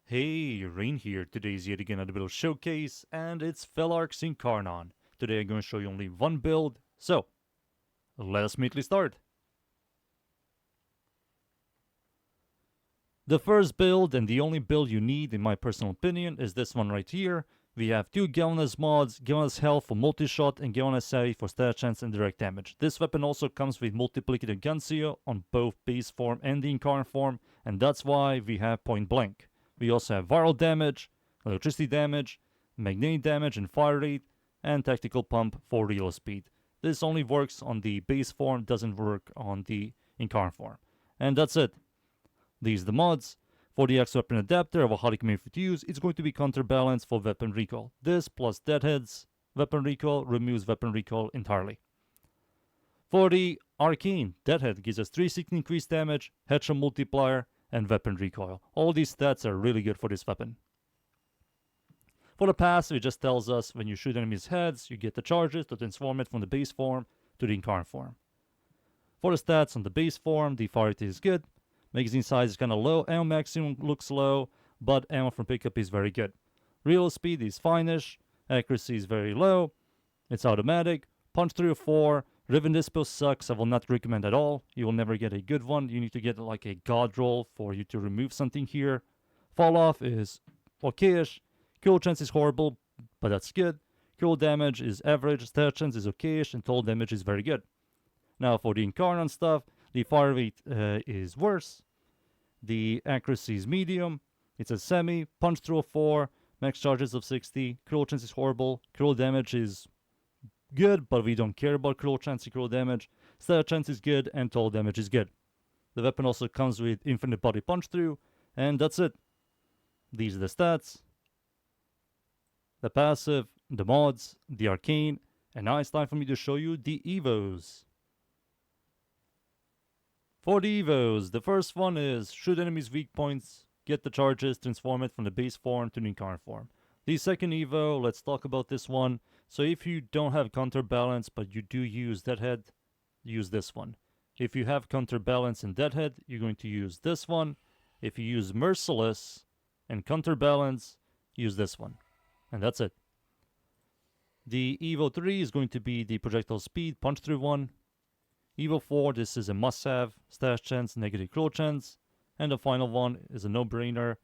Hey, Rain here. Today's yet again another build showcase, and it's Felarx Incarnon. Today I'm going to show you only one build, so let us immediately start. The first build, and the only build you need in my personal opinion, is this one right here. We have two Galvanized mods, Galvanized Health for multi-shot and Galvanized Savvy for stat chance and direct damage. This weapon also comes with multiplicative Guncio on both base form and the Incarn form, and that's why we have point blank. We also have viral damage, electricity damage, magnetic damage and fire rate, and tactical pump for real speed. This only works on the base form, doesn't work on the Incarn form. And that's it. These are the mods. For the X weapon adapter of a highly commanded to use, it's going to be counterbalance for weapon recall. This plus Deadhead's weapon recall removes weapon recall entirely. For the Arcane, Deadhead gives us 360 increased damage, headshot multiplier, and weapon recoil. All these stats are really good for this weapon. For the passive, it just tells us when you shoot enemies' heads, you get the charges to transform it from the base form to the Incarn form. For the stats on the base form, the fire rate is good, magazine size is kinda low, ammo maximum looks low, but ammo from pickup is very good. Real speed is fine-ish, accuracy is very low, it's automatic, punch 3 or 4, Riven Dispo sucks, I will not recommend at all, you will never get a good one, you need to get like a god roll for you to remove something here. Fall off is okayish, kill chance is horrible, but that's good, kill damage is average, stat chance is okayish, and total damage is very good. Now for the Incarnon stuff, the fire rate is worse. The accuracy is medium. It's a semi. Punch through a 4. Max charges of 60. Critical chance is horrible. Critical damage is good, but we don't care about critical chance and critical damage. Stat chance is good, and total damage is good. The weapon also comes with infinite body punch through, and that's it. These are the stats. The passive, the mods, the arcane, and now it's time for me to show you the evos. For the evos, the first one is shoot enemies' weak points, get the charges, transform it from the base form to the Incarn form. The second evo, let's talk about this one. So if you don't have counterbalance but you do use Deadhead, use this one. If you have counterbalance in Deadhead, you're going to use this one. If you use Merciless and counterbalance, use this one. And that's it. The evo 3 is going to be the projectile speed punch through one. Evo 4, this is a must-have, stash chance, negative critical chance. And the final one is a no-brainer,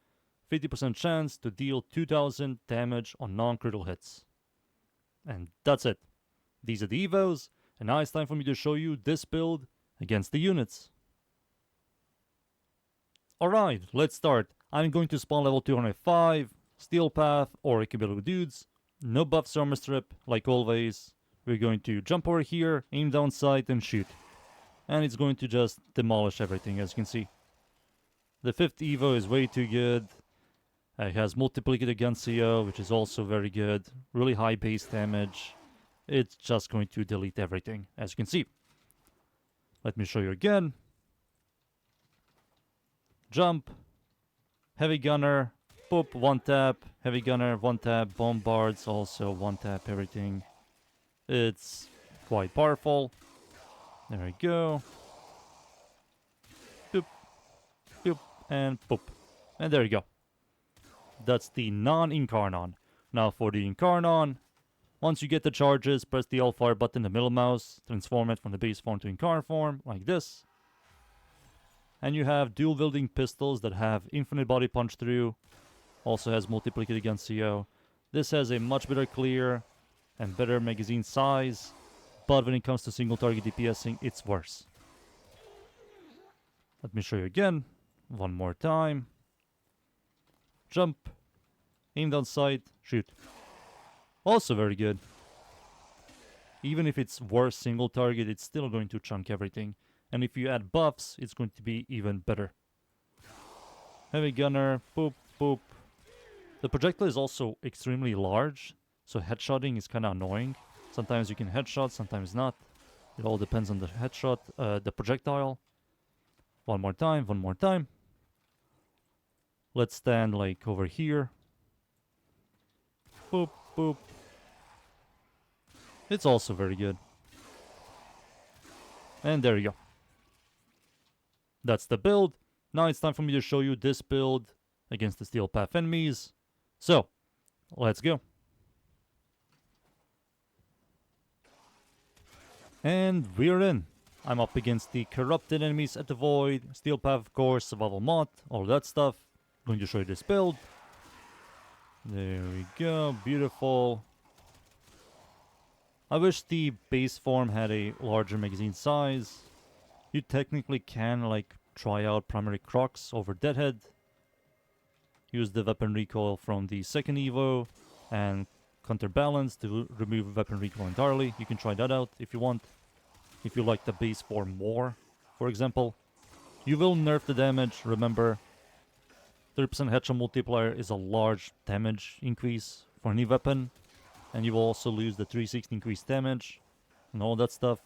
50% chance to deal 2000 damage on non-critical hits. And that's it. These are the evos, and now it's time for me to show you this build against the units. Alright, let's start. I'm going to spawn level 205, Steel Path, or Capability Dudes. No buffs armor strip, like always. We're going to jump over here, aim down sight, and shoot. And it's going to just demolish everything, as you can see. The 5th Evo is way too good. It has multiplicative Guncio, which is also very good. Really high base damage. It's just going to delete everything, as you can see. Let me show you again. Jump. Heavy Gunner. Boop, 1 tap. Heavy Gunner, 1 tap. Bombards, also 1 tap, everything. It's quite powerful. There we go. Boop, boop, and boop. And there you go. That's the non-Incarnon. Now for the Incarnon, once you get the charges, press the L-Fire button, the middle mouse, transform it from the base form to Incarn form, like this. And you have dual-wielding pistols that have infinite body punch through. Also has multiplicative Guncio. This has a much better clear and better magazine size. But when it comes to single target DPSing, it's worse. Let me show you again. One more time. Jump. Aim down sight. Shoot. Also very good. Even if it's worse single target, it's still going to chunk everything. And if you add buffs, it's going to be even better. Heavy Gunner. Boop, boop. The projectile is also extremely large, so headshotting is kind of annoying. Sometimes you can headshot, sometimes not. It all depends on the headshot, the projectile. One more time, one more time. Let's stand like over here. Boop, boop. It's also very good. And there you go. That's the build. Now it's time for me to show you this build against the Steel Path enemies. So, let's go. And we're in. I'm up against the corrupted enemies at the Void, Steel Path of course, Survival Mod, all that stuff. Going to show you this build. There we go, beautiful. I wish the base form had a larger magazine size. You technically can like try out Primary Crocs over Deadhead. Use the weapon recoil from the second Evo and counterbalance to remove weapon recoil entirely. You can try that out if you want. If you like the base form more, for example. You will nerf the damage, remember. 30% headshot multiplier is a large damage increase for any weapon. And you will also lose the 360 increased damage and all that stuff.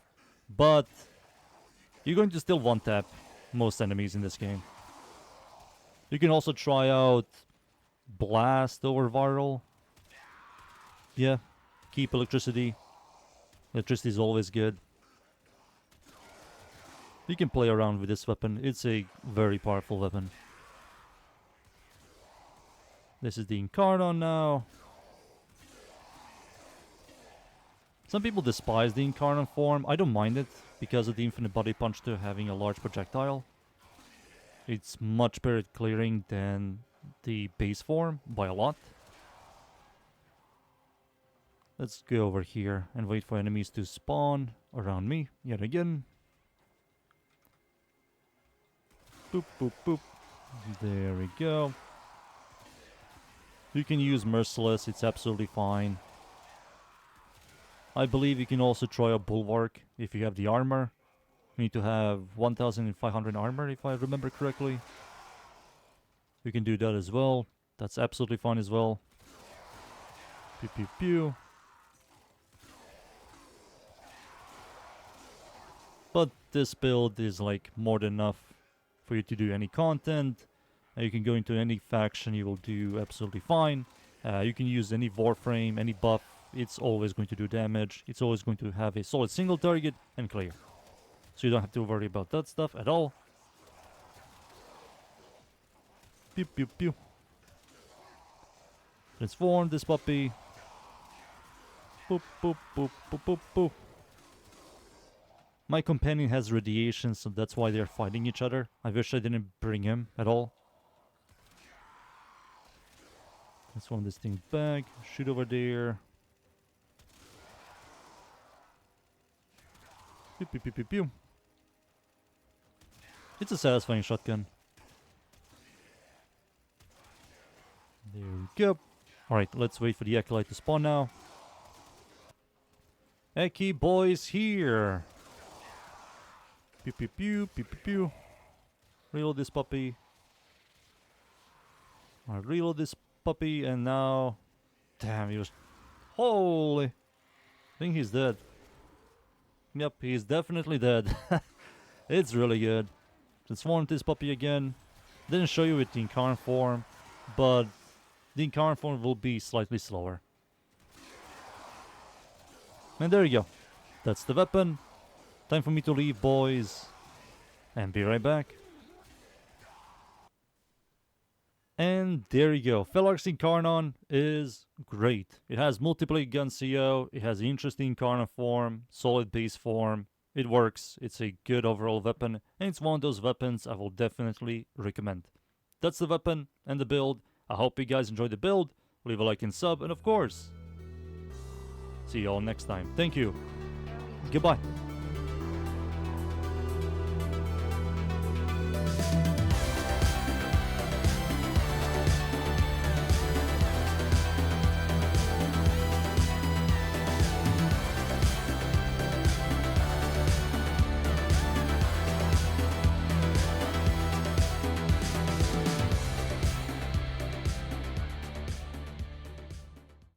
But you're going to still one-tap most enemies in this game. You can also try out Blast over Viral. Yeah, keep electricity. Electricity is always good. You can play around with this weapon. It's a very powerful weapon. This is the Incarnon now. Some people despise the Incarnon form. I don't mind it because of the infinite body punch to having a large projectile. It's much better at clearing than the base form by a lot. Let's go over here and wait for enemies to spawn around me yet again. Boop, boop, boop. There we go. You can use Merciless, it's absolutely fine. I believe you can also try a Bulwark if you have the armor. You need to have 1500 armor if I remember correctly. You can do that as well. That's absolutely fine as well. Pew pew pew. But this build is like more than enough for you to do any content. You can go into any faction, you will do absolutely fine. You can use any Warframe, any buff. It's always going to do damage. It's always going to have a solid single target and clear. So you don't have to worry about that stuff at all. Pew pew pew. Transform this puppy. Boop boop boop boop boop boop. My companion has radiation, so that's why they're fighting each other. I wish I didn't bring him at all. Transform this thing back. Shoot over there. Pew pew pew pew pew. It's a satisfying shotgun. There we go. Alright, let's wait for the Acolyte to spawn now. Eki boys here. Pew pew pew pew pew pew. Reload this puppy. Alright, reload this puppy and now... Damn, he was... Holy! I think he's dead. Yep, he's definitely dead. It's really good. Transform this puppy again. Didn't show you with the Incarn form, but the Incarn form will be slightly slower. And there you go. That's the weapon. Time for me to leave, boys. And be right back. And there you go. Felarx Incarnon is great. It has multiple gun CO, it has an interesting Incarnon form, solid base form. It works, it's a good overall weapon, and it's one of those weapons I will definitely recommend. That's the weapon and the build. I hope you guys enjoyed the build. Leave a like and sub, and of course, see you all next time. Thank you. Goodbye.